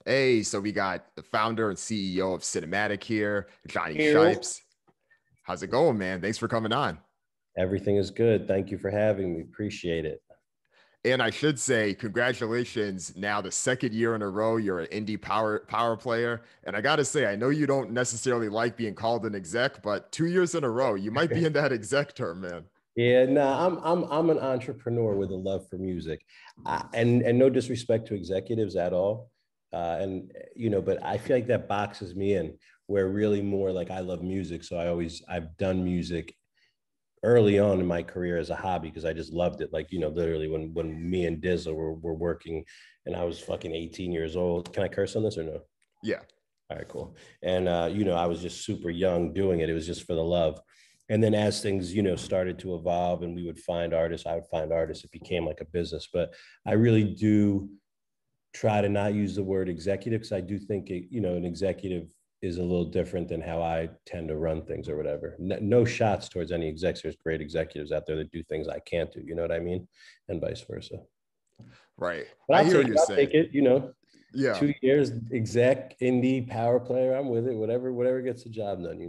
Hey, so we got the founder and CEO of Cinematic here, Ew. Jonnyshipes. How's it going, man? Thanks for coming on. Everything is good. Thank you for having me. Appreciate it. And I should say, congratulations. Now, the second year in a row, you're an indie power player. And I gotta say, I know you don't necessarily like being called an exec, but 2 years in a row, you might be in that exec term, man. Yeah, no, I'm an entrepreneur with a love for music, and no disrespect to executives at all, and but I feel like that boxes me in. Where really more like I love music, so I've done music early on in my career as a hobby because I just loved it. Like literally when me and DZA were working, and I was fucking 18 years old. Can I curse on this or no? Yeah. All right, cool. And I was just super young doing it. It was just for the love. And then as things, started to evolve and we would find artists, I would find artists, it became like a business. But I really do try to not use the word executive because I do think an executive is a little different than how I tend to run things or whatever. No shots towards any execs. There's great executives out there that do things I can't do. You know what I mean? And vice versa. Right. But I I'll hear take what it. you're I'll take saying. it. Yeah. 2 years exec, indie, power player. I'm with it. Whatever gets the job done.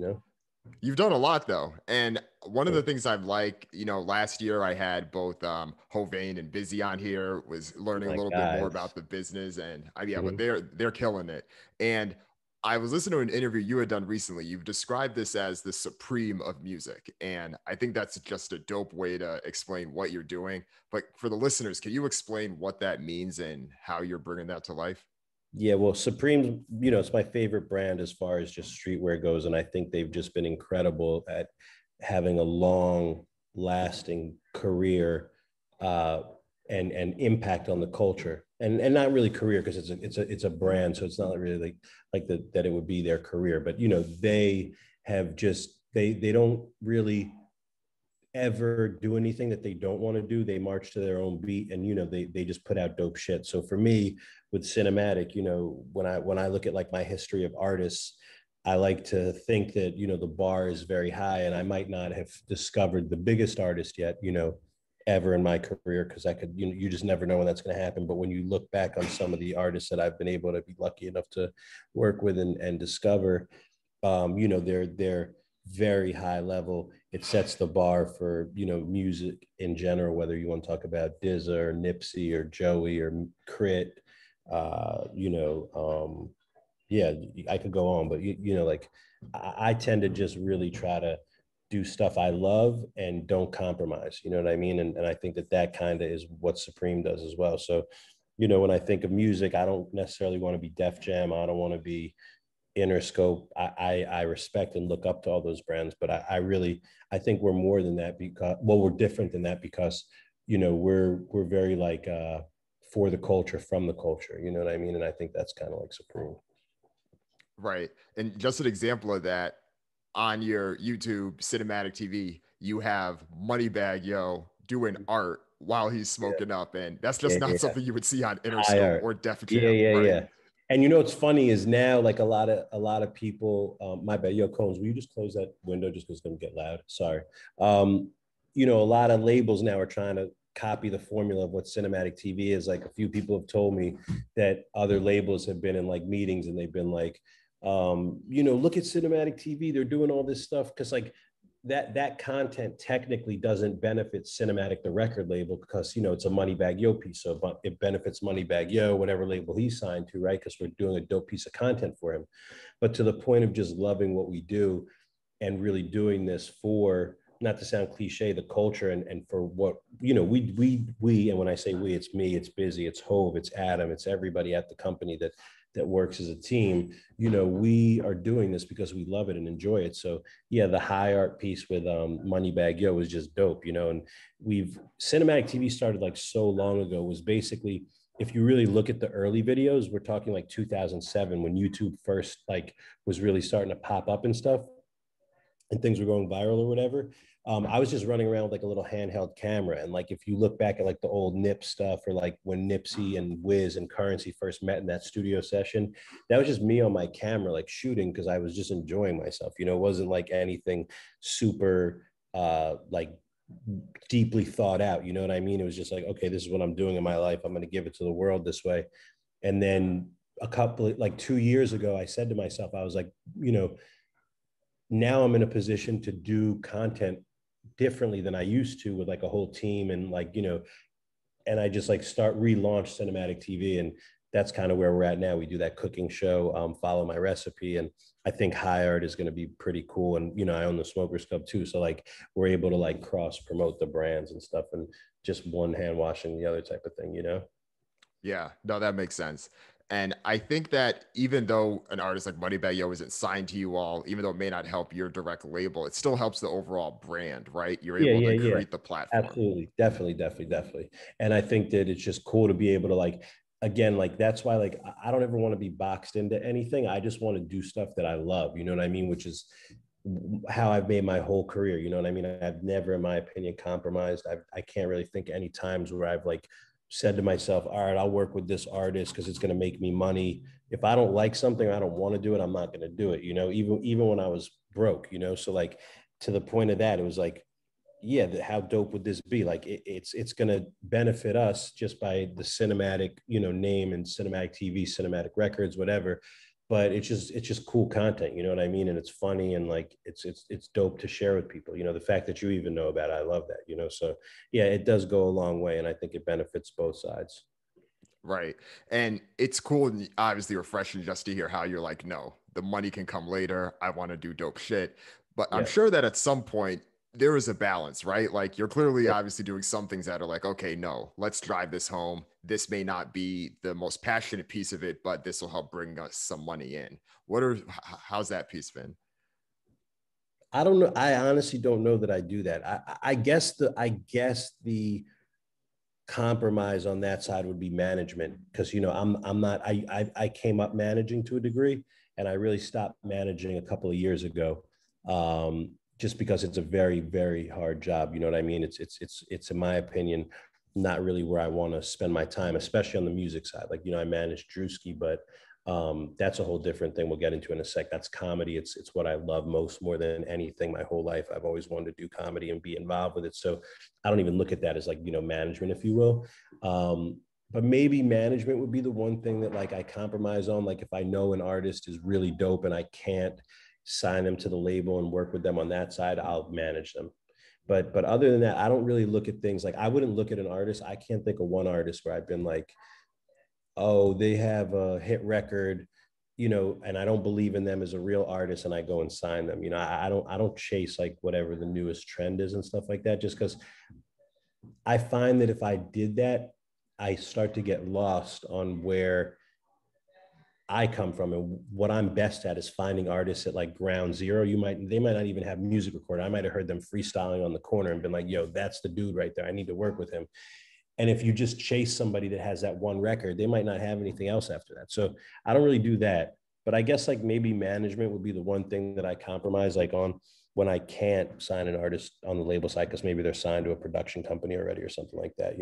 You've done a lot though. And one of the things I've like, last year I had both Hovain and Busy on here, was learning a My little bit more guys. about the business and yeah, but Mhm. they're killing it. And I was listening to an interview you had done recently. You've described this as the supreme of music. And I think that's just a dope way to explain what you're doing. But for the listeners, can you explain what that means and how you're bringing that to life? Yeah, well, Supreme, it's my favorite brand as far as just streetwear goes. And I think they've just been incredible at having a long lasting career uh, and impact on the culture. And not really career because it's a brand. So it's not really that it would be their career. But they have just they don't really ever do anything that they don't want to do. They march to their own beat, and they just put out dope shit. So for me, with cinematic, when I look at like my history of artists, I like to think that the bar is very high, and I might not have discovered the biggest artist yet, ever in my career because I could, you just never know when that's going to happen. But when you look back on some of the artists that I've been able to be lucky enough to work with and discover, they're very high level. It sets the bar for music in general, whether you want to talk about DZA or Nipsey or Joey or Crit. Yeah, I could go on, but like I tend to just really try to do stuff I love and don't compromise. You know what I mean? And I think that kind of is what Supreme does as well. So, when I think of music, I don't necessarily want to be Def Jam. I don't want to be Interscope. I respect and look up to all those brands, but I really I think we're more than that because we're different than that because we're very like for the culture from the culture. You know what I mean? And I think that's kind of like Supreme. Right. And just an example of that, on your YouTube cinematic TV, you have Moneybag Yo doing art while he's Yeah, smoking up. And that's just yeah, not yeah. something you would see on High Interscope art. or Def Yeah, Jam. yeah, Right. yeah. And what's funny is now like a lot of people. My bad, yo, Combs, will you just close that window just because it's gonna get loud? Sorry. A lot of labels now are trying to copy the formula of what cinematic TV is. Like a few people have told me that other labels have been in like meetings and they've been like, look at cinematic TV. They're doing all this stuff because like that content technically doesn't benefit cinematic the record label because it's a Moneybag Yo piece, so but it benefits Moneybag Yo whatever label he's signed to, right? Because we're doing a dope piece of content for him. But to the point of just loving what we do and really doing this for, not to sound cliche, the culture and for what we and when I say we, it's me, it's Busy, it's Hove, it's Adam, it's everybody at the company that works as a team. We are doing this because we love it and enjoy it. So yeah, the high art piece with Moneybag Yo was just dope, and we've cinematic TV started like so long ago, was basically, if you really look at the early videos, we're talking like 2007 when YouTube first like was really starting to pop up and stuff and things were going viral or whatever. I was just running around with like a little handheld camera. And like, if you look back at like the old Nip stuff or like when Nipsey and Wiz and Currency first met in that studio session, that was just me on my camera, like shooting because I was just enjoying myself. It wasn't like anything super like deeply thought out. You know what I mean? It was just like, okay, this is what I'm doing in my life. I'm going to give it to the world this way. And then like 2 years ago, I said to myself, I was like, now I'm in a position to do content differently than I used to with like a whole team and like, and I just like relaunch cinematic TV. And that's kind of where we're at now. We do that cooking show, Follow My Recipe. And I think High Art is going to be pretty cool. And, I own the Smokers Club too. So like we're able to like cross promote the brands and stuff and just one hand washing the other type of thing. Yeah, no, that makes sense. And I think that even though an artist like Moneybagg Yo isn't signed to you all, even though it may not help your direct label, it still helps the overall brand, right? You're Yeah, able yeah, to yeah. create the platform. Absolutely. Definitely, definitely, definitely. And I think that it's just cool to be able to like, again, like that's why like I don't ever want to be boxed into anything. I just want to do stuff that I love, you know what I mean? Which is how I've made my whole career. You know what I mean? I've never, in my opinion, compromised. I can't really think any times where I've like said to myself, all right, I'll work with this artist because it's going to make me money. If I don't like something, I don't want to do it, I'm not going to do it, even when I was broke, so like to the point of that, it was like, yeah, how dope would this be? Like it's going to benefit us just by the cinematic, name and cinematic TV, cinematic records, whatever. But it's just cool content, you know what I mean? And it's funny and like it's dope to share with people. The fact that you even know about it, I love that. So yeah, it does go a long way, and I think it benefits both sides. Right. And it's cool and obviously refreshing just to hear how you're like, no, the money can come later. I want to do dope shit. But I'm Yeah. sure that at some point there is a balance, right? Like you're clearly obviously doing some things that are like, okay, no, let's drive this home. This may not be the most passionate piece of it, but this will help bring us some money in. How's that piece been? I don't know. I honestly don't know that I do that. I guess the compromise on that side would be management, because I'm not I came up managing to a degree, and I really stopped managing a couple of years ago, just because it's a very, very hard job. You know what I mean? It's in my opinion not really where I want to spend my time, especially on the music side. Like, I managed Druski, but that's a whole different thing we'll get into in a sec. That's comedy. It's what I love most, more than anything. My whole life I've always wanted to do comedy and be involved with it, so I don't even look at that as like, management, if you will. But maybe management would be the one thing that like I compromise on. Like if I know an artist is really dope and I can't sign them to the label and work with them on that side, I'll manage them. But other than that, I don't really look at things like, I wouldn't look at an artist. I can't think of one artist where I've been like, oh, they have a hit record, and I don't believe in them as a real artist, and I go and sign them. I don't chase like whatever the newest trend is and stuff like that, just because I find that if I did that, I start to get lost on where I come from, and what I'm best at is finding artists at like ground zero. They might not even have music recorded. I might have heard them freestyling on the corner and been like, yo, that's the dude right there. I need to work with him. And if you just chase somebody that has that one record, they might not have anything else after that. So I don't really do that. But I guess like maybe management would be the one thing that I compromise like on, when I can't sign an artist on the label side, because maybe they're signed to a production company already or something like that.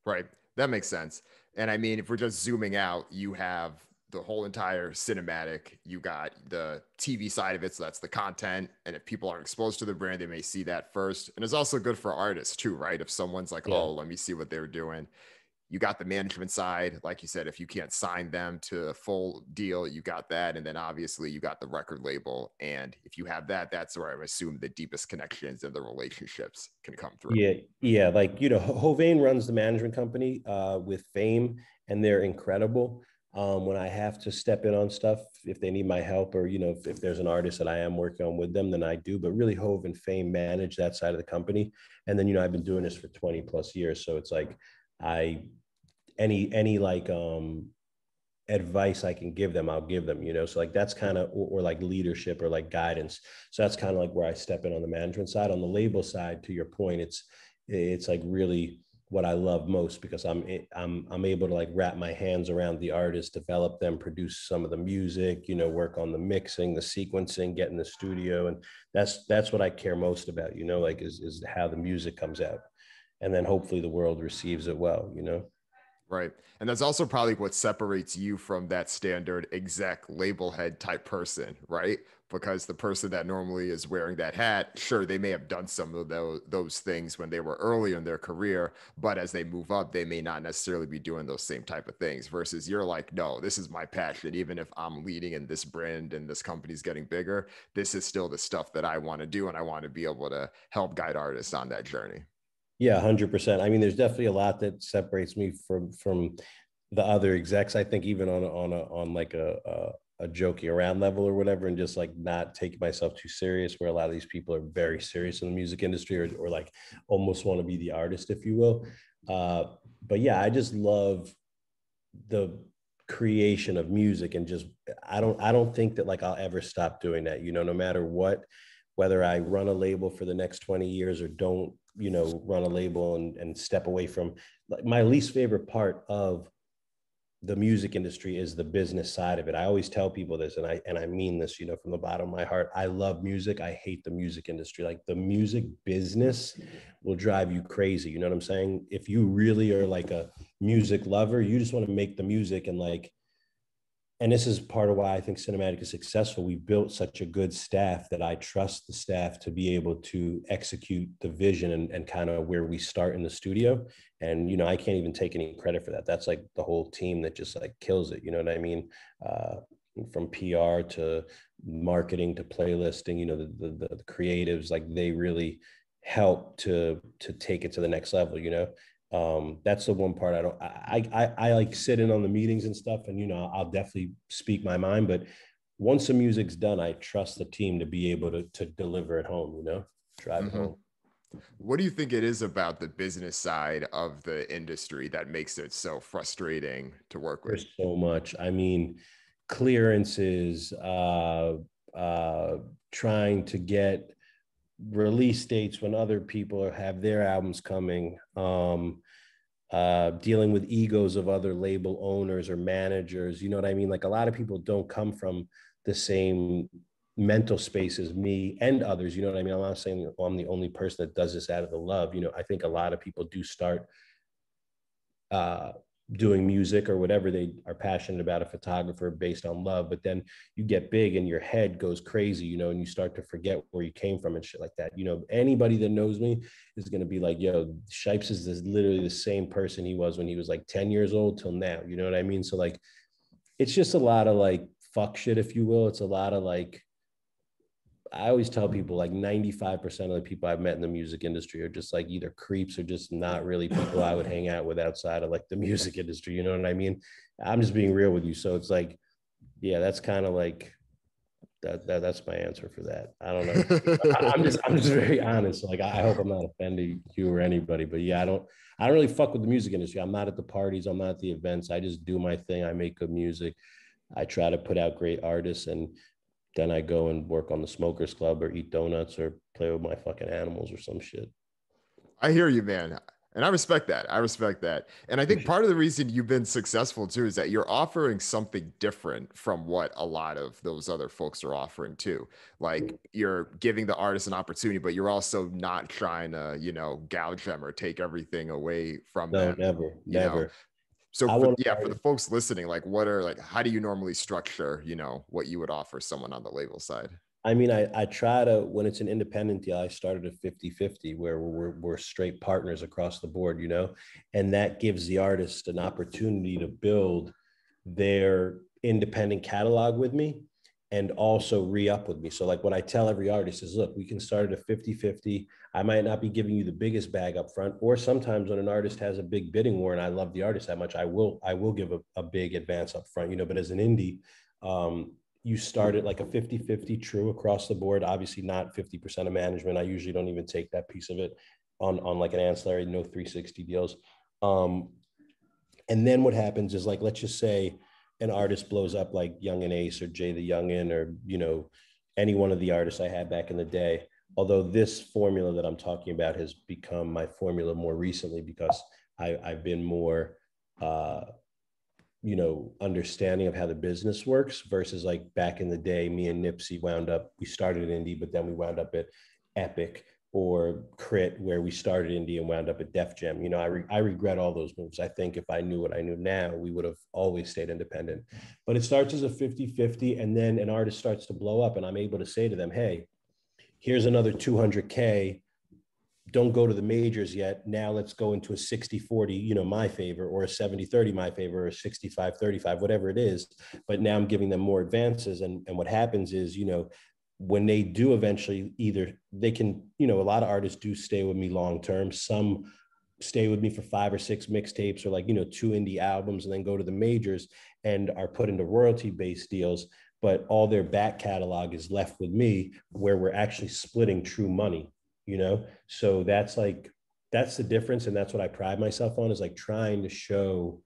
Right. That makes sense. And I mean, if we're just zooming out, you have the whole entire cinematic, you got the TV side of it. So that's the content. And if people aren't exposed to the brand, they may see that first. And it's also good for artists too, right? If someone's like, Yeah. oh, let me see what they're doing. You got the management side. Like you said, if you can't sign them to a full deal, you got that. And then obviously you got the record label. And if you have that, that's where I assume the deepest connections and the relationships can come through. Yeah, yeah. Like, Hovain runs the management company with Fame, and they're incredible. When I have to step in on stuff, if they need my help, or if there's an artist that I am working on with them, then I do. But really, Hove and Fame manage that side of the company. And then I've been doing this for 20 plus years, so it's like I any like advice I can give them, I'll give them, so like that's kind of, or like leadership or like guidance. So that's kind of like where I step in on the management side. On the label side, to your point, it's like really what I love most, because I'm able to like wrap my hands around the artist, develop them, produce some of the music, work on the mixing, the sequencing, get in the studio. And that's what I care most about, like is how the music comes out. And then hopefully the world receives it well. Right. And that's also probably what separates you from that standard exec label head type person, right? Because the person that normally is wearing that hat, sure, they may have done some of those things when they were early in their career, but as they move up, they may not necessarily be doing those same type of things. Versus you're like, no, this is my passion. Even if I'm leading in this brand and this company's getting bigger, this is still the stuff that I want to do, and I want to be able to help guide artists on that journey. Yeah, 100%. I mean, there's definitely a lot that separates me from the other execs. I think even on like a joking around level or whatever, and just like not taking myself too serious, where a lot of these people are very serious in the music industry, or like almost want to be the artist, if you will. But yeah, I just love the creation of music, and just I don't think that like I'll ever stop doing that, no matter what, whether I run a label for the next 20 years or don't, run a label and step away from. Like, my least favorite part of the music industry is the business side of it. I always tell people this, and I mean this, from the bottom of my heart. I love music. I hate the music industry. Like, the music business will drive you crazy. You know what I'm saying? If you really are like a music lover, you just want to make the music, and this is part of why I think Cinematic is successful. We built such a good staff that I trust the staff to be able to execute the vision, and kind of where we start in the studio. And, I can't even take any credit for that. That's like the whole team that just like kills it. You know what I mean? From PR to marketing to playlisting, the creatives, like they really help to take it to the next level. That's the one part I like sit in on the meetings and stuff, and I'll definitely speak my mind, but once the music's done, I trust the team to be able to deliver it home, drive it Mm-hmm. home. What do you think it is about the business side of the industry that makes it so frustrating to work with? There's so much. I mean, clearances, uh trying to get release dates when other people have their albums coming, dealing with egos of other label owners or managers. You know what I mean? Like, a lot of people don't come from the same mental space as me and others. You know what I mean? I'm not saying I'm the only person that does this out of the love. I think a lot of people do start uh, doing music or whatever they are passionate about, a photographer, based on love, but then you get big and your head goes crazy, and you start to forget where you came from and shit like that. Anybody that knows me is going to be like, yo, Shipes is literally the same person he was when he was like 10 years old till now. You know what I mean? So like, it's just a lot of like fuck shit, if you will. It's a lot of like, I always tell people like 95% of the people I've met in the music industry are just like either creeps or just not really people I would hang out with outside of like the music industry. You know what I mean? I'm just being real with you. So it's like, yeah, that's kind of like that's my answer for that. I don't know. I'm just very honest. Like, I hope I'm not offending you or anybody, but yeah, I don't really fuck with the music industry. I'm not at the parties. I'm not at the events. I just do my thing. I make good music. I try to put out great artists, and then I go and work on the Smokers Club or eat donuts or play with my fucking animals or some shit. I hear you, man. And I respect that. I respect that. And I think Appreciate part of the reason you've been successful too is that you're offering something different from what a lot of those other folks are offering too. Like, it. you're giving the artist an opportunity, but you're also not trying to, gouge them or take everything away from No, them, never, you know. never. So I for want yeah, for the artists. folks listening, like how do you normally structure, what you would offer someone on the label side? I mean, I try to, when it's an independent deal, I started at 50-50, where we're straight partners across the board, and that gives the artist an opportunity to build their independent catalog with me and also re-up with me. So like, what I tell every artist is, look, we can start at a 50-50. I might not be giving you the biggest bag up front, or sometimes when an artist has a big bidding war and I love the artist that much, I will give a big advance up front, but as an indie, you start at like a 50-50 true across the board. Obviously not 50% of management. I usually don't even take that piece of it on like an ancillary, no 360 deals. And then what happens is, like, let's just say an artist blows up like Young and Ace or Jay the Youngin, or, any one of the artists I had back in the day. Although this formula that I'm talking about has become my formula more recently, because I've been more, understanding of how the business works, versus like back in the day, me and Nipsey we started at indie, but then we wound up at Epic. or Crit, where we started indie and wound up at Def Jam. You know, I regret all those moves. I think if I knew what I knew now, we would have always stayed independent. But it starts as a 50-50, and then an artist starts to blow up, and I'm able to say to them, hey, here's another 200K. Don't go to the majors yet. Now let's go into a 60-40, you know, my favor, or a 70-30 my favor, or a 65-35, whatever it is. But now I'm giving them more advances. And what happens is, you know, when they do eventually, either they can, you know, a lot of artists do stay with me long term. Some stay with me for 5 or 6 mixtapes, or like, you know, 2 indie albums, and then go to the majors and are put into royalty-based deals. But all their back catalog is left with me, where we're actually splitting true money, you know? So that's the difference. And that's what I pride myself on, is like trying to show.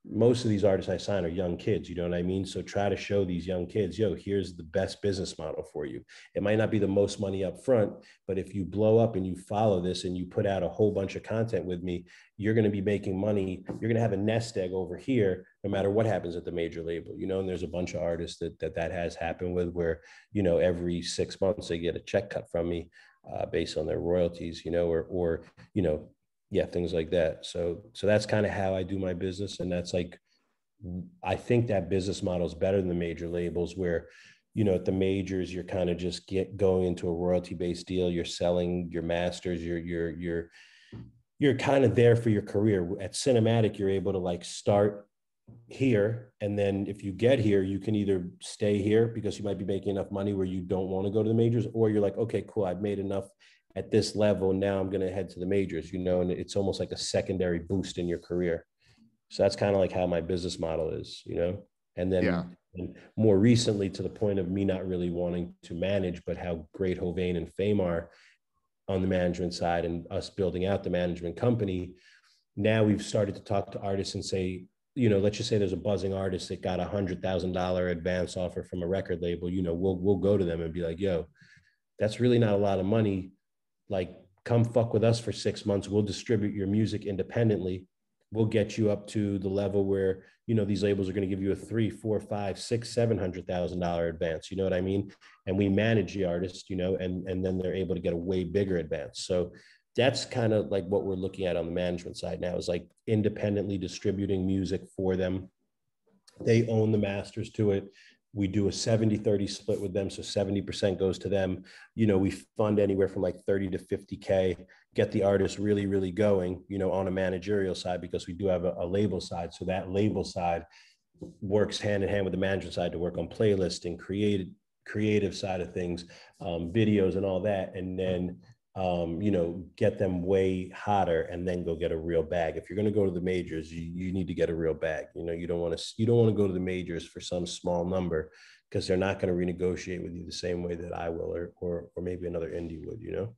Most of these artists I sign are young kids, you know what I mean? So try to show these young kids, yo, here's the best business model for you. It might not be the most money up front, but if you blow up and you follow this and you put out a whole bunch of content with me, you're going to be making money. You're going to have a nest egg over here, no matter what happens at the major label, you know? And there's a bunch of artists that has happened with, where, you know, every 6 months they get a check cut from me based on their royalties, you know, or, you know, yeah, things like that. So that's kind of how I do my business. And that's like, I think that business model is better than the major labels, where, you know, at the majors, you're kind of just going into a royalty-based deal. You're selling your masters. You're kind of there for your career. At Cinematic, you're able to like start here, and then if you get here, you can either stay here because you might be making enough money where you don't want to go to the majors, or you're like, okay, cool, I've made enough at this level, now I'm going to head to the majors, you know? And it's almost like a secondary boost in your career. So that's kind of like how my business model is, you know? And then and more recently, to the point of me not really wanting to manage, but how great Hovain and Fame are on the management side, and us building out the management company. Now we've started to talk to artists and say, you know, let's just say there's a buzzing artist that got $100,000 advance offer from a record label. You know, we'll go to them and be like, yo, that's really not a lot of money. Like, come fuck with us for 6 months. We'll distribute your music independently. We'll get you up to the level where, you know, these labels are going to give you a 3, 4, 5, 6, $700,000 advance. You know what I mean? And we manage the artist, you know, and then they're able to get a way bigger advance. So that's kind of like what we're looking at on the management side now, is like independently distributing music for them. They own the masters to it. We do a 70-30 split with them. So 70% goes to them. You know, we fund anywhere from like 30 to 50K, get the artist really, really going, you know, on a managerial side, because we do have a label side. So that label side works hand in hand with the management side to work on playlisting, creative side of things, videos and all that. And then, you know, get them way hotter, and then go get a real bag. If you're going to go to the majors, you need to get a real bag. You know, you don't want to go to the majors for some small number, because they're not going to renegotiate with you the same way that I will, or maybe another indie would, you know?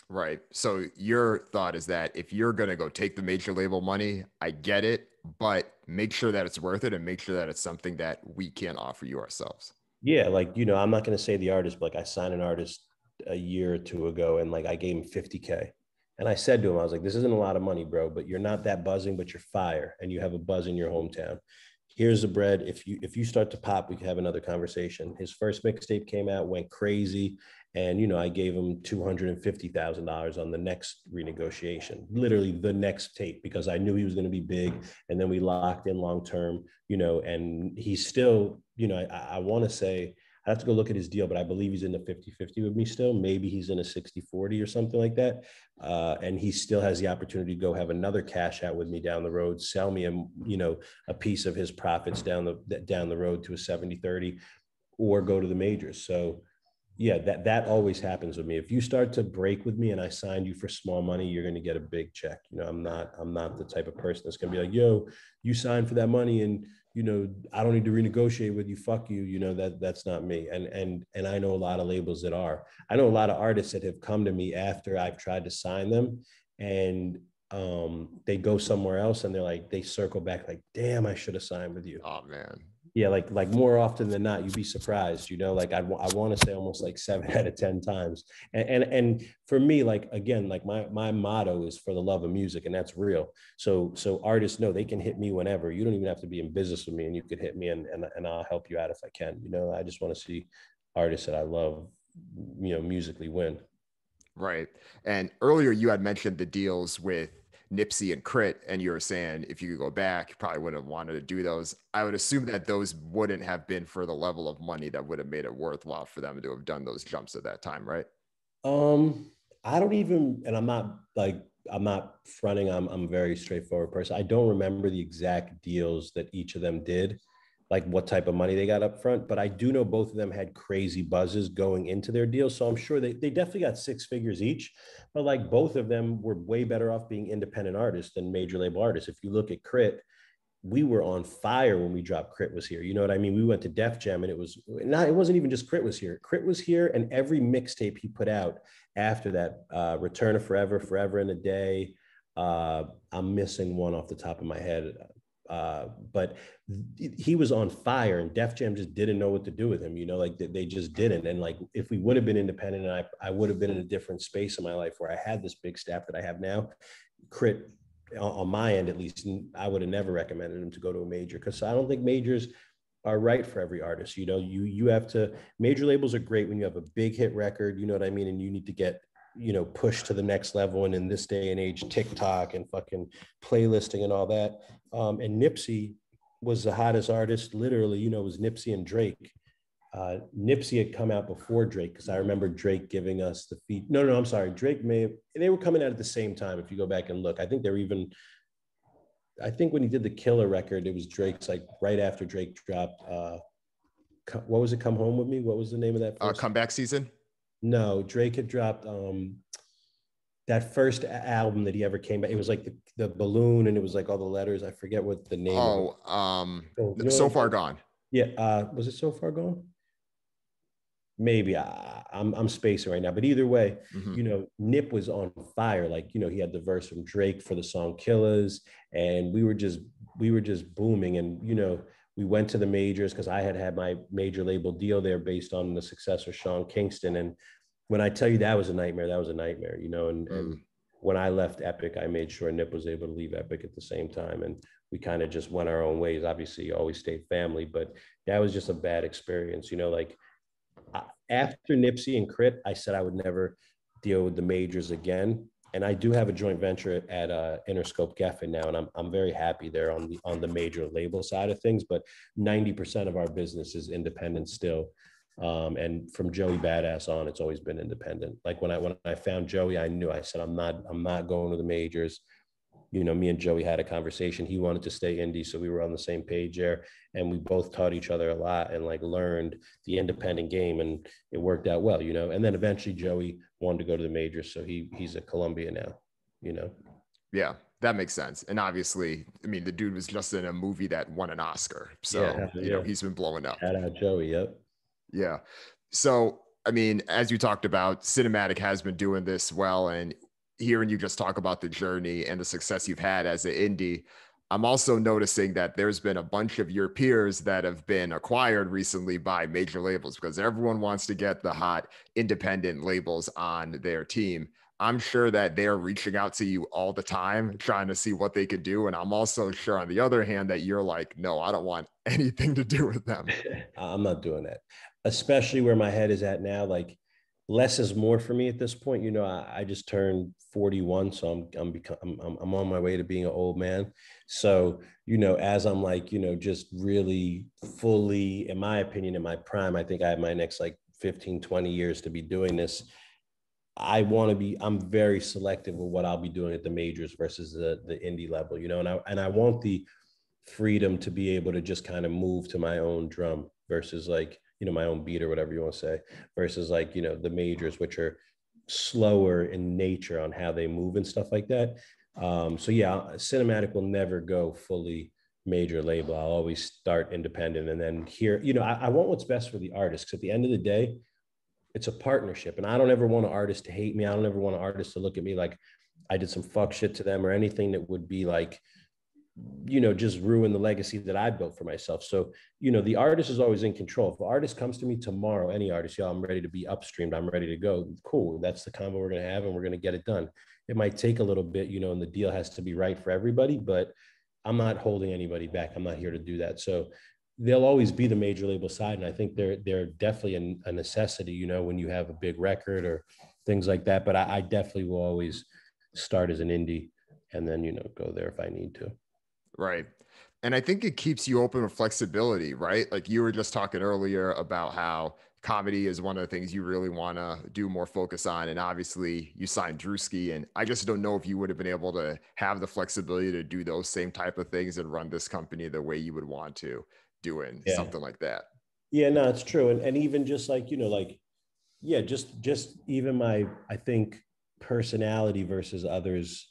Right. So your thought is that if you're going to go take the major label money, I get it, but make sure that it's worth it, and make sure that it's something that we can't offer you ourselves. Yeah. Like, you know, I'm not going to say the artist, but like, I signed an artist a year or two ago, and like I gave him 50K. And I said to him, I was like, this isn't a lot of money, bro, but you're not that buzzing, but you're fire, and you have a buzz in your hometown. Here's the bread. If you start to pop, we can have another conversation. His first mixtape came out, went crazy. And, you know, I gave him $250,000 on the next renegotiation, literally the next tape, because I knew he was going to be big. And then we locked in long term, you know, and he's still, you know, I want to say, I have to go look at his deal, but I believe he's in the 50-50 with me still. Maybe he's in a 60-40 or something like that. And he still has the opportunity to go have another cash out with me down the road, sell me a piece of his profits down the road to a 70-30, or go to the majors. So yeah, that always happens with me. If you start to break with me and I signed you for small money, you're going to get a big check. You know, I'm not the type of person that's going to be like, yo, you signed for that money, and, you know, I don't need to renegotiate with you. Fuck you. You know, that's not me. And I know a lot of labels that are. I know a lot of artists that have come to me after I've tried to sign them, and they go somewhere else, and they circle back like, damn, I should have signed with you. Oh man. Yeah, like more often than not, you'd be surprised, you know, like I want to say almost like 7 out of 10 times. And for me, like, again, like my motto is for the love of music, and that's real. So artists know they can hit me whenever. You don't even have to be in business with me, and you could hit me, and I'll help you out if I can. You know, I just want to see artists that I love, you know, musically win. Right. And earlier you had mentioned the deals with Nipsey and Crit, and you were saying if you could go back, you probably wouldn't have wanted to do those. I would assume that those wouldn't have been for the level of money that would have made it worthwhile for them to have done those jumps at that time, right? Um, I don't even, and I'm not fronting. I'm a very straightforward person. I don't remember the exact deals that each of them did, like what type of money they got up front. But I do know both of them had crazy buzzes going into their deals. So I'm sure they definitely got six figures each. But like both of them were way better off being independent artists than major label artists. If you look at Crit, we were on fire when we dropped Crit Was Here. You know what I mean? We went to Def Jam and it wasn't even just Crit Was Here. Crit Was Here, and every mixtape he put out after that, Return of Forever, Forever in a Day. I'm missing one off the top of my head. But he was on fire, and Def Jam just didn't know what to do with him. You know, like they just didn't. And like, if we would have been independent, and I would have been in a different space in my life where I had this big staff that I have now, Crit, on my end at least, I would have never recommended him to go to a major, because I don't think majors are right for every artist. You know, you have to, major labels are great when you have a big hit record, you know what I mean, and you need to get, you know, pushed to the next level. And in this day and age, TikTok and fucking playlisting and all that. And Nipsey was the hottest artist, literally, you know, it was Nipsey and Drake. Nipsey had come out before Drake, because I remember Drake giving us the feed. No, I'm sorry. They were coming out at the same time. If you go back and look, I think when he did the Killer record, it was Drake's, like right after Drake dropped, what was it? Come Home With Me. What was the name of that first? Comeback Season? No, Drake had dropped that first album that he ever came back. It was like the balloon, and it was like all the letters. I forget what the name of it. So Far Gone. Yeah. Was it So Far Gone? Maybe I'm spacing right now, but either way, you know, Nip was on fire. Like, you know, he had the verse from Drake for the song Killers, and we were just booming. And, you know, we went to the majors because I had my major label deal there based on the success of Sean Kingston. And when I tell you that was a nightmare, you know, and when I left Epic, I made sure Nip was able to leave Epic at the same time. And we kind of just went our own ways. Obviously, always stayed family, but that was just a bad experience, you know, like, after Nipsey and Crit, I said I would never deal with the majors again. And I do have a joint venture at Interscope Geffen now, and I'm very happy there on the major label side of things. But 90% of our business is independent still. And from Joey Badass on, it's always been independent. Like when I found Joey, I said I'm not going to the majors. You know, me and Joey had a conversation. He wanted to stay indie, so we were on the same page there, and we both taught each other a lot and like learned the independent game, and it worked out well, you know. And then eventually Joey wanted to go to the majors, so he's at Columbia now, you know. Yeah, that makes sense. And obviously, I mean, the dude was just in a movie that won an Oscar, so you know, he's been blowing up. Shout out Joey. Yep. Yeah. So I mean, as you talked about, cinematic has been doing this well, and hearing you just talk about the journey and the success you've had as an indie, I'm also noticing that there's been a bunch of your peers that have been acquired recently by major labels, because everyone wants to get the hot independent labels on their team. I'm sure that they're reaching out to you all the time, trying to see what they could do. And I'm also sure, on the other hand, that you're like, no, I don't want anything to do with them. I'm not doing that, especially where my head is at now. Like, less is more for me at this point. You know, I just turned 41, so I'm on my way to being an old man. So, you know, as I'm like, you know, just really fully, in my opinion, in my prime, I think I have my next like 15, 20 years to be doing this. I'm very selective with what I'll be doing at the majors versus the indie level, you know, and I want the freedom to be able to just kind of move to my own drum versus like, you know, my own beat or whatever you want to say, versus like, you know, the majors, which are slower in nature on how they move and stuff like that. So yeah, cinematic will never go fully major label. I'll always start independent. And then here, you know, I want what's best for the artist. Because at the end of the day, it's a partnership. And I don't ever want an artist to hate me. I don't ever want an artist to look at me like I did some fuck shit to them or anything that would be like, you know, just ruin the legacy that I built for myself. So, you know, the artist is always in control. If the artist comes to me tomorrow, any artist, I'm ready to be upstreamed, I'm ready to go. Cool. That's the combo we're going to have, and we're going to get it done. It might take a little bit, you know, and the deal has to be right for everybody, but I'm not holding anybody back. I'm not here to do that. So they'll always be the major label side. And I think they're definitely a necessity, you know, when you have a big record or things like that. But I definitely will always start as an indie and then, you know, go there if I need to. Right. And I think it keeps you open with flexibility, right? Like you were just talking earlier about how comedy is one of the things you really want to do more focus on. And obviously you signed Druski, and I just don't know if you would have been able to have the flexibility to do those same type of things and run this company the way you would want to doing Yeah. something like that. Yeah, no, it's true. And even just like, you know, like, yeah, just even my, I think, personality versus others,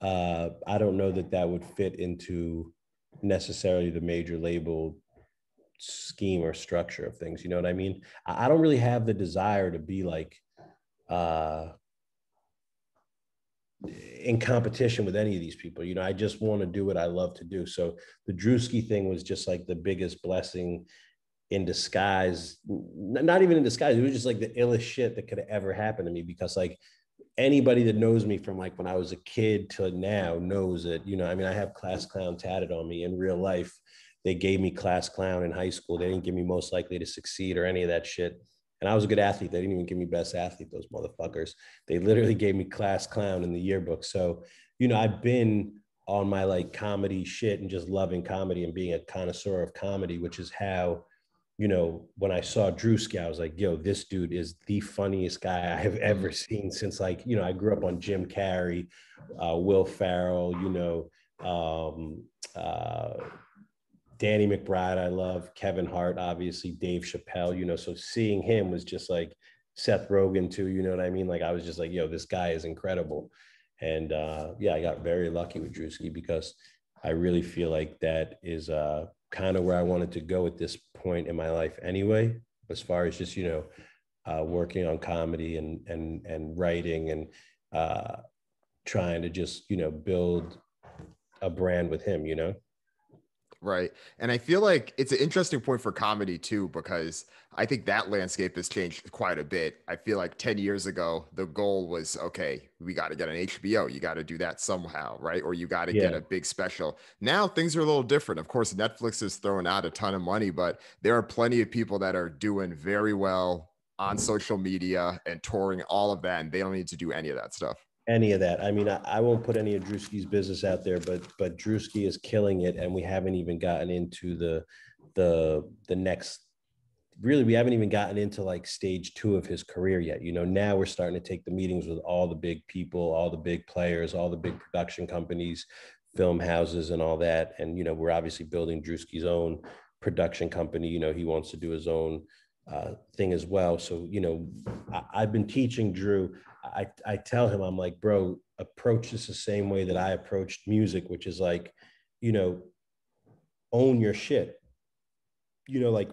I don't know that that would fit into necessarily the major label scheme or structure of things. You know what I mean? I don't really have the desire to be like uh in competition with any of these people. You know, I just want to do what I love to do. So the Druski thing was just like the biggest blessing in disguise. Not even in disguise. It was just like the illest shit that could have ever happened to me, because like anybody that knows me from like when I was a kid to now knows that, you know, I mean, I have class clown tatted on me in real life. They gave me class clown in high school. They didn't give me most likely to succeed or any of that shit. And I was a good athlete. They didn't even give me best athlete, those motherfuckers. They literally gave me class clown in the yearbook. So, you know, I've been on my like comedy shit and just loving comedy and being a connoisseur of comedy, which is how, you know, when I saw Druski, I was like, yo, this dude is the funniest guy I have ever seen since, like, you know, I grew up on Jim Carrey, Will Ferrell, you know, Danny McBride, I love, Kevin Hart, obviously, Dave Chappelle, you know, so seeing him was just like Seth Rogen too, you know what I mean? Like, I was just like, yo, this guy is incredible. And yeah, I got very lucky with Druski because I really feel like that is kind of where I wanted to go at this point in my life anyway, as far as just, you know, working on comedy and writing and trying to just, you know, build a brand with him, you know? Right. And I feel like it's an interesting point for comedy too, because I think that landscape has changed quite a bit. I feel like 10 years ago, the goal was, okay, we got to get an HBO. You got to do that somehow, right? Or you got to get Yeah. a big special. Now things are a little different. Of course, Netflix is throwing out a ton of money, but there are plenty of people that are doing very well on social media and touring all of that, and they don't need to do any of that stuff. Any of that. I mean, I won't put any of Drewski's business out there, but Drewski is killing it, and we haven't even gotten into the next. Really, we haven't even gotten into like stage 2 of his career yet. You know, now we're starting to take the meetings with all the big people, all the big players, all the big production companies, film houses, and all that. And you know, we're obviously building Drewski's own production company. You know, he wants to do his own thing as well. So, you know, I've been teaching Drew. I tell him, I'm like, bro, approach this the same way that I approached music, which is like, you know, own your shit. You know, like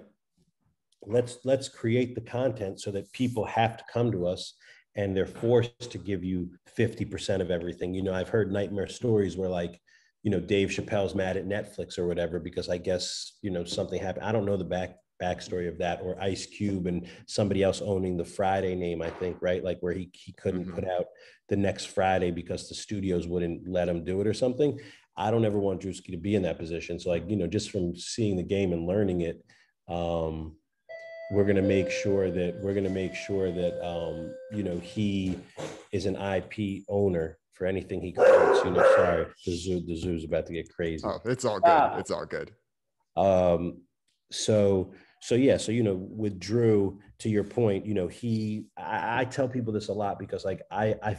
let's create the content so that people have to come to us and they're forced to give you 50% of everything. You know, I've heard nightmare stories where like, you know, Dave Chappelle's mad at Netflix or whatever because I guess, you know, something happened. I don't know the backstory of that, or Ice Cube and somebody else owning the Friday name, I think, right? Like where he couldn't put out the next Friday because the studios wouldn't let him do it or something. I don't ever want Drewski to be in that position. So like, you know, just from seeing the game and learning it, we're going to make sure that you know, he is an IP owner for anything he creates. You know, sorry, the zoo's about to get crazy. Oh, it's all good. It's all good. So yeah, so you know, with Drew, to your point, you know, I tell people this a lot because like I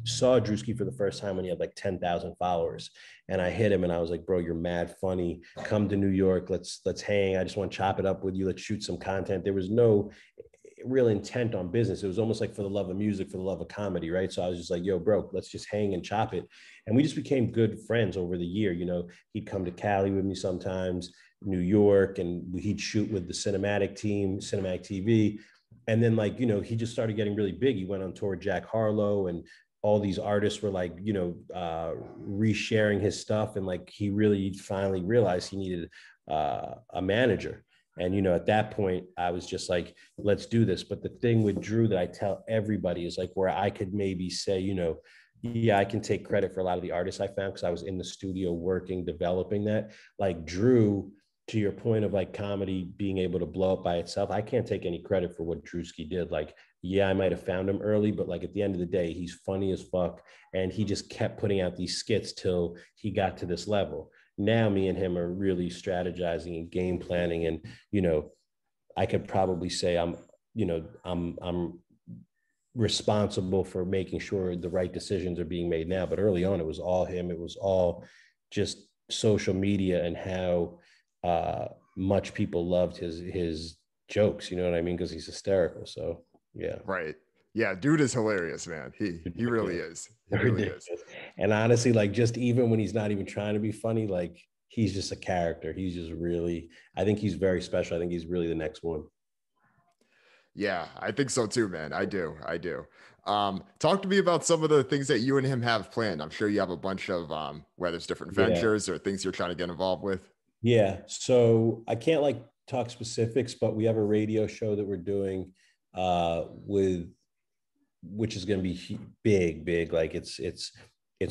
saw Drewski for the first time when he had like 10,000 followers, and I hit him and I was like, bro, you're mad funny. Come to New York, let's hang. I just want to chop it up with you. Let's shoot some content. There was no real intent on business. It was almost like for the love of music, for the love of comedy, right? So I was just like, yo, bro, let's just hang and chop it. And we just became good friends over the year. You know, he'd come to Cali with me sometimes, New York, and he'd shoot with the cinematic team, cinematic TV. And then like, you know, he just started getting really big. He went on tour with Jack Harlow, and all these artists were like, you know, resharing his stuff. And like, he really finally realized he needed a manager. And, you know, at that point, I was just like, let's do this. But the thing with Drew that I tell everybody is like where I could maybe say, you know, yeah, I can take credit for a lot of the artists I found because I was in the studio working, developing that. Like Drew to your point of like comedy being able to blow up by itself, I can't take any credit for what Druski did. Like, yeah, I might have found him early, but like at the end of the day, he's funny as fuck. And he just kept putting out these skits till he got to this level. Now me and him are really strategizing and game planning. And, you know, I could probably say I'm responsible for making sure the right decisions are being made now. But early on, it was all him. It was all just social media and how much people loved his jokes. You know what I mean? Because he's hysterical. So yeah. Right. Yeah, dude is hilarious, man. He really is. He really is. And honestly, like just even when he's not even trying to be funny, like he's just a character. He's just really, I think he's very special. I think he's really the next one. Yeah, I think so too, man. I do. Talk to me about some of the things that you and him have planned. I'm sure you have a bunch of whether it's different ventures or things you're trying to get involved with. Yeah. So I can't like talk specifics, but we have a radio show that we're doing with, which is going to be big. Like it's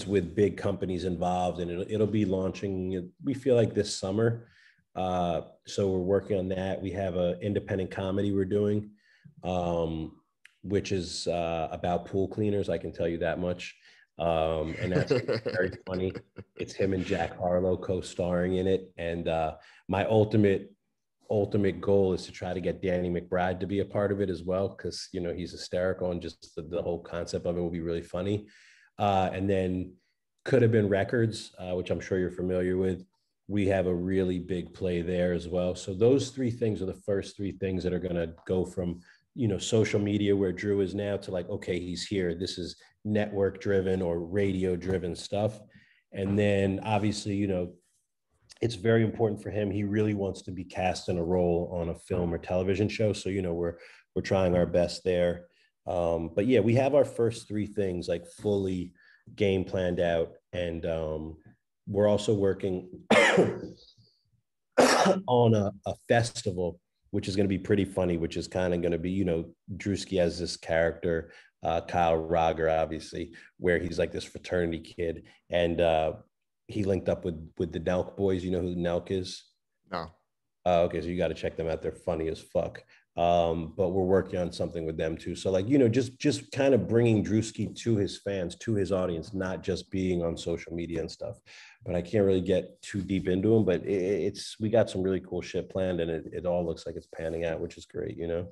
with big companies involved, and it'll be launching. We feel like this summer. So we're working on that. We have an independent comedy we're doing, which is about pool cleaners. I can tell you that much. And that's very funny. It's him and Jack Harlow co-starring in it. And my ultimate goal is to try to get Danny McBride to be a part of it as well, because you know he's hysterical, and just the whole concept of it will be really funny. And then Could Have Been Records, which I'm sure you're familiar with. We have a really big play there as well. So those three things are the first three things that are going to go from, you know, social media where Drew is now to like, okay, he's here. This is network driven or radio driven stuff. And then obviously, you know, it's very important for him. He really wants to be cast in a role on a film or television show. So, you know, we're trying our best there. But yeah, we have our first three things like fully game planned out. And we're also working on a festival, which is going to be pretty funny, which is kind of going to be, you know, Druski has this character, Kyle Roger, obviously, where he's like this fraternity kid. And he linked up with the Nelk boys. You know who Nelk is? No. Okay, so you got to check them out. They're funny as fuck. But we're working on something with them too. So like, you know, just kind of bringing Druski to his fans, to his audience, not just being on social media and stuff. But I can't really get too deep into them. But we got some really cool shit planned, and it all looks like it's panning out, which is great, you know.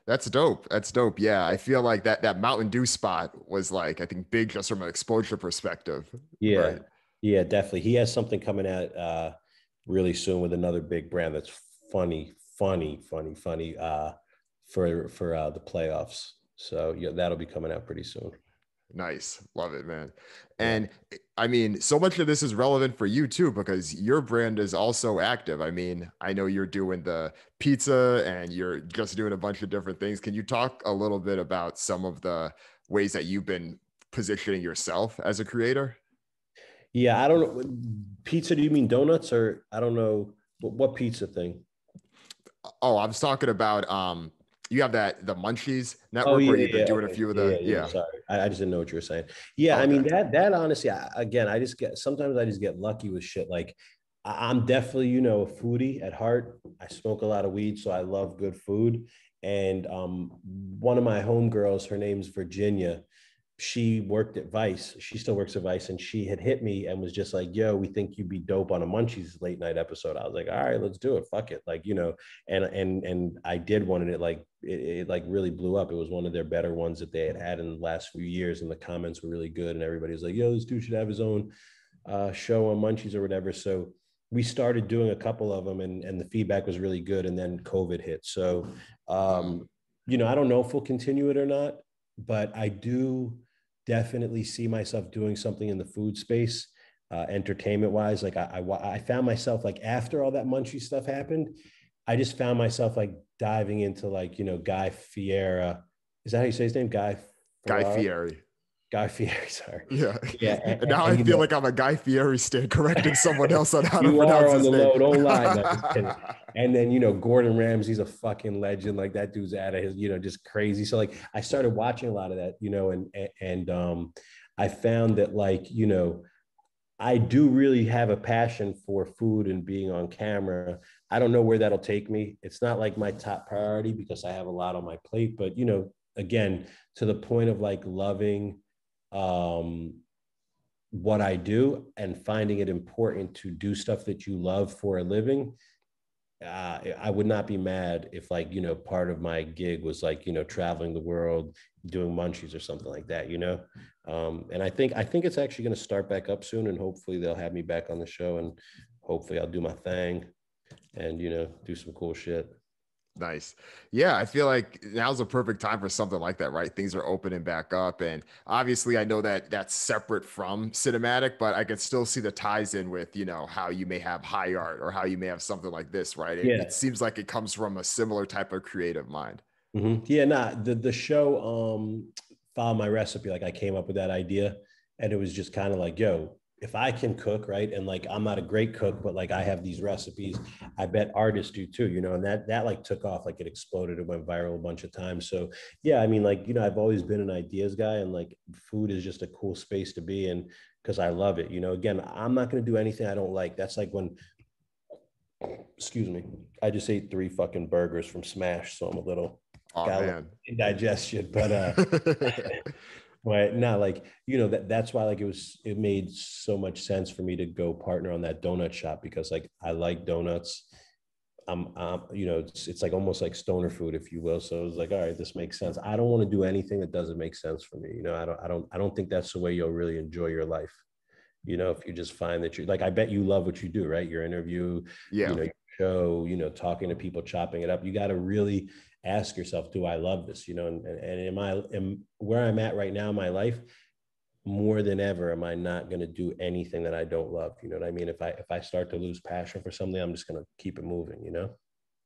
That's dope. That's dope. Yeah, I feel like that Mountain Dew spot was like, I think, big just from an exposure perspective. Yeah, right? yeah, definitely. He has something coming out really soon with another big brand that's funny for the playoffs. So yeah, that'll be coming out pretty soon. Nice. Love it, man. And I mean, so much of this is relevant for you too, because your brand is also active. I mean, I know you're doing the pizza and you're just doing a bunch of different things. Can you talk a little bit about some of the ways that you've been positioning yourself as a creator? Yeah, I don't know. Pizza, do you mean donuts, or I don't know what pizza thing? Oh, I was talking about you have the Munchies network where you've been doing a few of the Sorry, I just didn't know what you were saying. Yeah, I mean that honestly, again, I just get lucky with shit. Like I'm definitely, you know, a foodie at heart. I smoke a lot of weed, so I love good food. And one of my homegirls, her name's Virginia. She worked at Vice. She still works at Vice, and she had hit me and was just like, "Yo, we think you'd be dope on a Munchies late night episode." I was like, "All right, let's do it. Fuck it." Like, you know, and I did one, and it like really blew up. It was one of their better ones that they had in the last few years, and the comments were really good, and everybody was like, "Yo, this dude should have his own show on Munchies or whatever." So we started doing a couple of them, and the feedback was really good. And then COVID hit, so you know, I don't know if we'll continue it or not, but I do definitely see myself doing something in the food space, entertainment wise. Like I found myself like after all that Munchie stuff happened, I just found myself like diving into like, you know, Guy Fieri. Is that how you say his name? Guy Fieri. Guy Fieri, sorry. Yeah. Yeah. And now I feel like I'm a Guy Fieri stand correcting someone else on how to You pronounce are on his the name. low, don't lie. No, and then, you know, Gordon Ramsay's a fucking legend. Like that dude's out of his, you know, just crazy. So like I started watching a lot of that, you know, and I found that like, you know, I do really have a passion for food and being on camera, I don't know where that'll take me. It's not like my top priority because I have a lot on my plate, but, again, to the point of like loving what I do and finding it important to do stuff that you love for a living. I would not be mad if, like, part of my gig was like, traveling the world, doing munchies or something like that, and I think it's actually going to start back up soon, and hopefully they'll have me back on the show, and hopefully I'll do my thing and, do some cool shit. Nice. Yeah, I feel like now's a perfect time for something like that, right? Things are opening back up. And obviously, I know that that's separate from cinematic, but I can still see the ties in with, how you may have high art or how you may have something like this, right? It Yeah. seems like it comes from a similar type of creative mind. Yeah, nah, the show Follow My Recipe, like I came up with that idea, and it was just kind of like, yo, if I can cook, right? And like I'm not a great cook, but like I have these recipes, I bet artists do too, and that like took off, like it exploded, it went viral a bunch of times. So yeah, I mean, like, I've always been an ideas guy, and like food is just a cool space to be in because I love it. Again, I'm not gonna do anything I don't like. That's like when, excuse me, I just ate 3 fucking burgers from Smash, so I'm a little Oh, got a little man. indigestion, but not like, that's why, like, it made so much sense for me to go partner on that donut shop because like I like donuts. It's like almost like stoner food, if you will. So it was like, all right, this makes sense. I don't want to do anything that doesn't make sense for me. I don't think that's the way you'll really enjoy your life. If you just find that you're like, I bet you love what you do, right? Your interview, Yeah. your show, talking to people, chopping it up. You got to really ask yourself, do I love this? And where I'm at right now in my life, more than ever, am I not going to do anything that I don't love? You know what I mean? If I start to lose passion for something, I'm just going to keep it moving.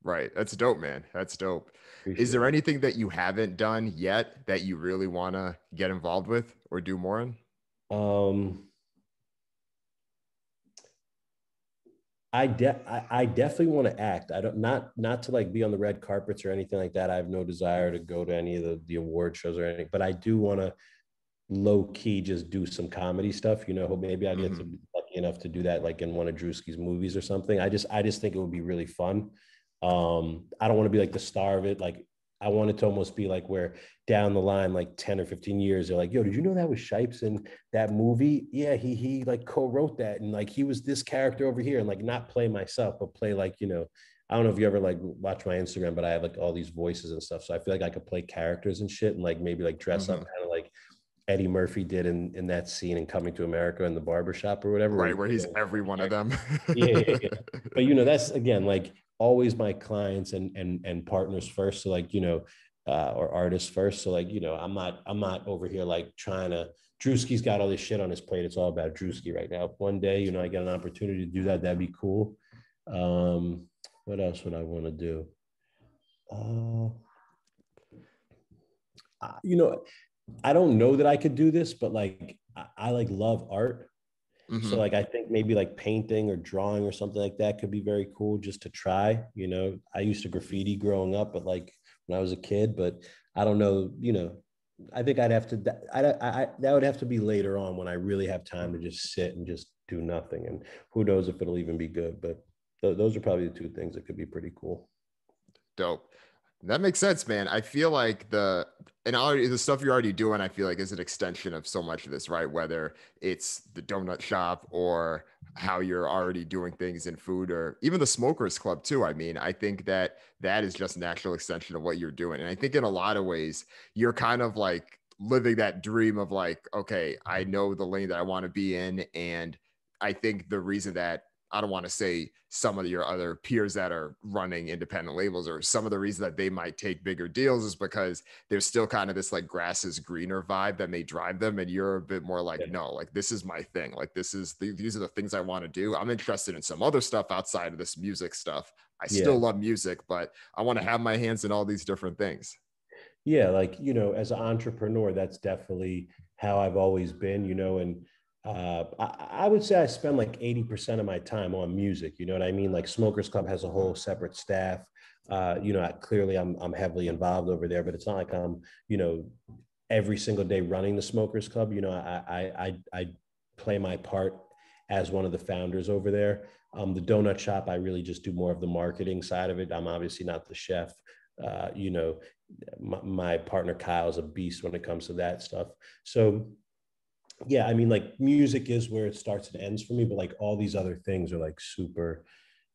Right. That's dope, man. That's dope. Is Appreciate there it. anything that you haven't done yet that you really want to get involved with or do more in? I definitely want to act. I don't not to like be on the red carpets or anything like that. I have no desire to go to any of the award shows or anything, but I do want to low key just do some comedy stuff. Maybe I get to Hmm. be lucky enough to do that like in one of Drewski's movies or something. I just think it would be really fun. I don't want to be like the star of it. Like I want it to almost be like where down the line, like 10 or 15 years, they're like, yo, did you know that was Shipes in that movie? Yeah, he like co-wrote that. And like he was this character over here, and like not play myself, but play like, I don't know if you ever like watch my Instagram, but I have like all these voices and stuff. So I feel like I could play characters and shit and like maybe like dress up Hmm. kind of like Eddie Murphy did in that scene in Coming to America in the barbershop or whatever. Where Right. Where he's every one of them. yeah, yeah, yeah. But that's again like always my clients and partners first. So like, or artists first. So like, I'm not over here like trying to. Drewski's got all this shit on his plate. It's all about Drewski right now. If one day, I get an opportunity to do that, that'd be cool. What else would I want to do? Uh, you know, I don't know that I could do this, but like I like love art. So Hmm. like I think maybe like painting or drawing or something like that could be very cool just to try. I used to graffiti growing up, but like when I was a kid, but I don't know, I think I'd have to that would have to be later on when I really have time to just sit and just do nothing. And who knows if it'll even be good, but those are probably the two things that could be pretty cool. Dope. That makes sense, man. I feel like the stuff you're already doing, I feel like is an extension of so much of this, right? Whether it's the donut shop or how you're already doing things in food or even the smokers club too. I mean, I think that that is just a natural extension of what you're doing. And I think in a lot of ways, you're kind of like living that dream of like, okay, I know the lane that I want to be in. And I think the reason that I don't want to say some of your other peers that are running independent labels or some of the reason that they might take bigger deals is because there's still kind of this like grass is greener vibe that may drive them. And you're a bit more like, Yeah. no, like this is my thing. Like these are the things I want to do. I'm interested in some other stuff outside of this music stuff. I Yeah. still love music, but I want to have my hands in all these different things. Yeah, like, as an entrepreneur, that's definitely how I've always been, and I would say I spend like 80% of my time on music. You know what I mean? Like Smokers Club has a whole separate staff. Clearly I'm heavily involved over there, but it's not like I'm, every single day running the Smokers Club. I play my part as one of the founders over there. The donut shop, I really just do more of the marketing side of it. I'm obviously not the chef. You know, my partner Kyle is a beast when it comes to that stuff. So yeah, I mean, like music is where it starts and ends for me, but like all these other things are like super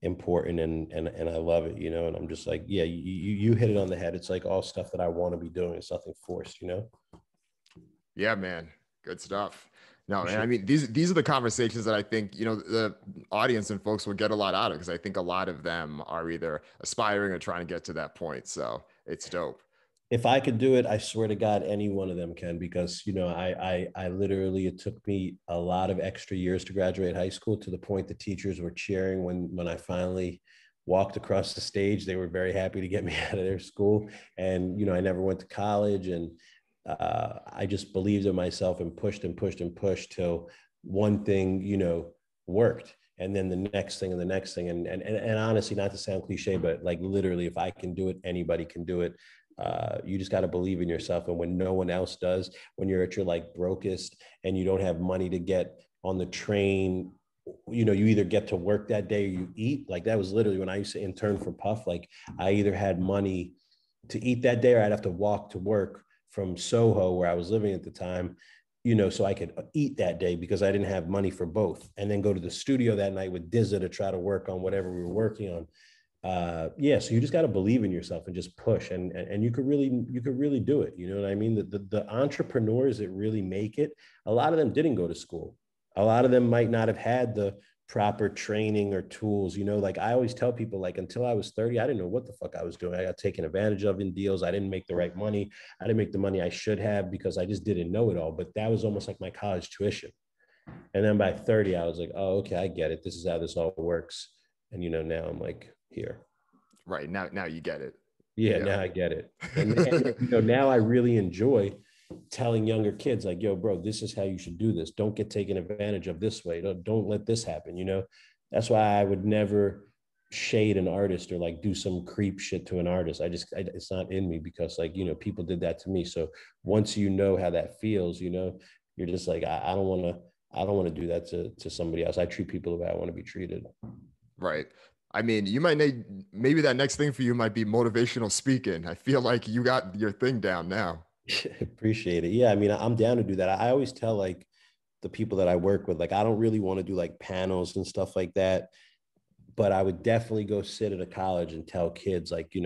important, and I love it, you know. And I'm just like, yeah, you hit it on the head. It's like all stuff that I want to be doing. It's nothing forced, you know. Yeah, man. Good stuff. No, For man. sure. I mean, these are the conversations that I think, you know, the audience and folks will get a lot out of, because I think a lot of them are either aspiring or trying to get to that point. So it's dope. If I could do it, I swear to God, any one of them can, because, you know, I literally, it took me a lot of extra years to graduate high school, to the point the teachers were cheering when I finally walked across the stage. They were very happy to get me out of their school. And, you know, I never went to college, and I just believed in myself and pushed and pushed and pushed till one thing, you know, worked. And then the next thing and the next thing. And honestly, not to sound cliche, but like literally, if I can do it, anybody can do it. You just got to believe in yourself. And when no one else does, when you're at your like brokest and you don't have money to get on the train, you know, you either get to work that day or you eat. Like that was literally when I used to intern for Puff. Like I either had money to eat that day, or I'd have to walk to work from Soho, where I was living at the time, you know, so I could eat that day, because I didn't have money for both, and then go to the studio that night with DZA to try to work on whatever we were working on. Yeah, so you just got to believe in yourself and just push, and you could really do it. You know what I mean? The entrepreneurs that really make it, a lot of them didn't go to school. A lot of them might not have had the proper training or tools. You know, like I always tell people, like until I was 30, I didn't know what the fuck I was doing. I got taken advantage of in deals. I didn't make the right money. I didn't make the money I should have, because I just didn't know it all. But that was almost like my college tuition. And then by 30, I was like, oh, okay, I get it. This is how this all works. And, you know, now I'm like, here. Right. Now you get it. Yeah, Yeah. now I get it. And you know, now I really enjoy telling younger kids, like, yo, bro, this is how you should do this. Don't get taken advantage of this way. Don't let this happen. You know, that's why I would never shade an artist or like do some creep shit to an artist. It's not in me, because like, you know, people did that to me. So once you know how that feels, you know, you're just like, I don't want to do that to somebody else. I treat people the way I want to be treated. Right. I mean, you might need, maybe that next thing for you might be motivational speaking. I feel like you got your thing down now. Appreciate it. Yeah, I mean, I'm down to do that. I always tell like the people that I work with, like, I don't really want to do like panels and stuff like that, but I would definitely go sit at a college and tell kids, like, you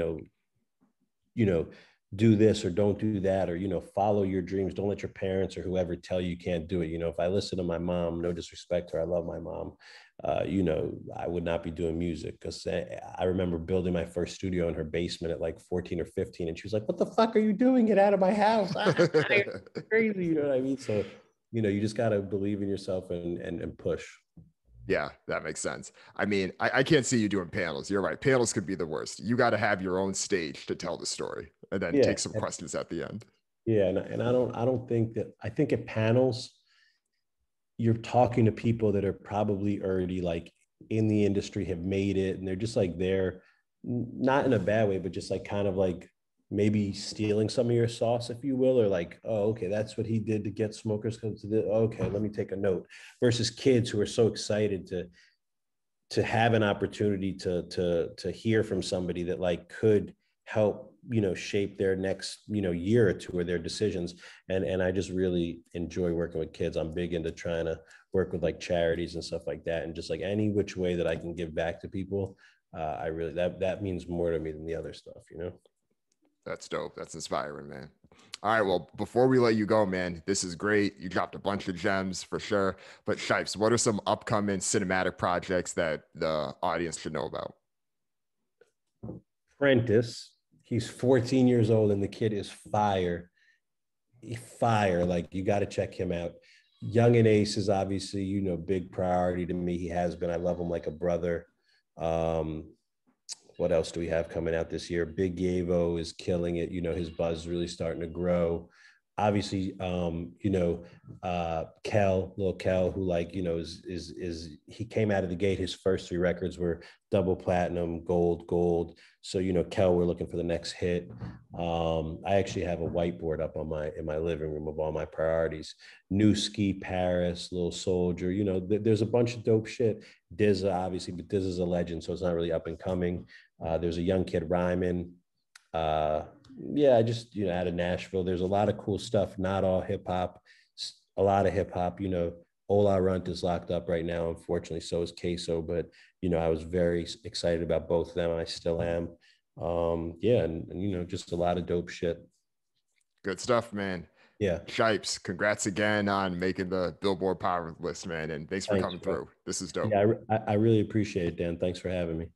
know, do this or don't do that, or, you know, follow your dreams. Don't let your parents or whoever tell you can't do it. You know, if I listen to my mom, no disrespect to her, I love my mom. You know, I would not be doing music, because I remember building my first studio in her basement at like 14 or 15. And she was like, what the fuck are you doing? Get out of my house. Crazy. You know what I mean? So, you know, you just got to believe in yourself and push. Yeah, that makes sense. I mean, I can't see you doing panels. You're right. Panels could be the worst. You got to have your own stage to tell the story, and then Yeah. take some questions at the end. Yeah. And I don't think that, I think at panels, you're talking to people that are probably already like in the industry, have made it, and they're just like, they're not in a bad way, but just like kind of like maybe stealing some of your sauce, if you will, or like, oh, okay, that's what he did to get smokers come to the, okay, let me take a note, versus kids who are so excited to have an opportunity to hear from somebody that like could help, you know, shape their next, you know, year or two, or their decisions. And I just really enjoy working with kids. I'm big into trying to work with like charities and stuff like that, and just like any which way that I can give back to people. I really, that means more to me than the other stuff, you know. That's dope. That's inspiring, man. All right. Well, before we let you go, man, this is great. You dropped a bunch of gems for sure. But Shipes, what are some upcoming cinematic projects that the audience should know about? Prentice, he's 14 years old, and the kid is fire. Fire. Like, you got to check him out. Young and Ace is obviously, you know, big priority to me. He has been. I love him like a brother. What else do we have coming out this year? Big Yavo is killing it. You know, his buzz is really starting to grow. obviously, Lil Kel, who like, is he came out of the gate. His first 3 records were double platinum, gold. So, Kel, we're looking for the next hit. I actually have a whiteboard up in my living room of all my priorities. New Ski, Paris, Little Soldier, there's a bunch of dope shit. DZA, obviously, but DZA's a legend, so it's not really up and coming. There's a young kid rhyming. I just, out of Nashville, there's a lot of cool stuff, not all hip hop, a lot of hip hop, Ola Runt is locked up right now. Unfortunately, so is Queso, but, I was very excited about both of them. I still am. And just a lot of dope shit. Good stuff, man. Yeah. Shipes, congrats again on making the Billboard Power list, man. And thanks for coming through. This is dope. Yeah, I really appreciate it, Dan. Thanks for having me.